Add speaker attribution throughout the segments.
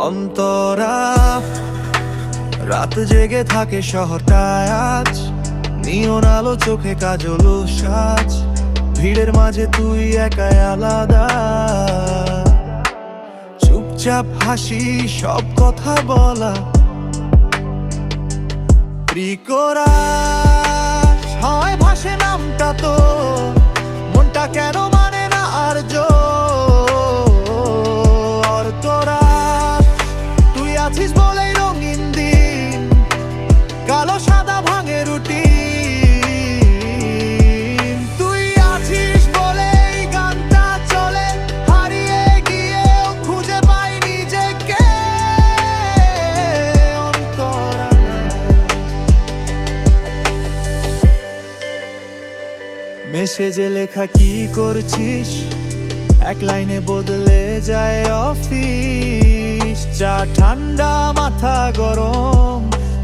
Speaker 1: অন্তরা রাত জেগে থাকে শহরটায় আজ, নিয়ন আলো চোখে কাজল সাজ, ভিড়ের মাঝে তুই একাই আলাদা। চুপচাপ হাসি সব কথা বলা, প্রিকরা হয় ভাসে নামটা তো, মনটা কেন মানে না আর জোর। তোরা তুই আছিস বলেই রঙিন দিন, কালো সাদা ভাঙে রুটিন। তুই আছিস বলেই গানটা চলে, হারিয়ে গিয়েও খুঁজে পাই নিজেকে। অন্তরা মেসেজে লেখা কি করছিস, এক লাইনে বদলে যায় অফিস। চা ঠান্ডা মাথা গরম,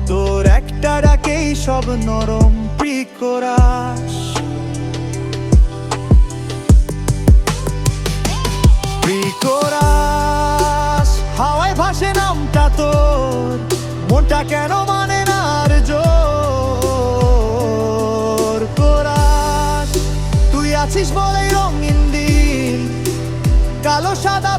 Speaker 1: তোর একটা ডাকেই সব নরম। প্রিকরাস প্রিকরাস হাওয়ায় ভাসে নামটা তোর, মনটা কেন মানে না আর জোর। কোরাস তুই আছিস বলেই রঙিন দিন, কালো সাদা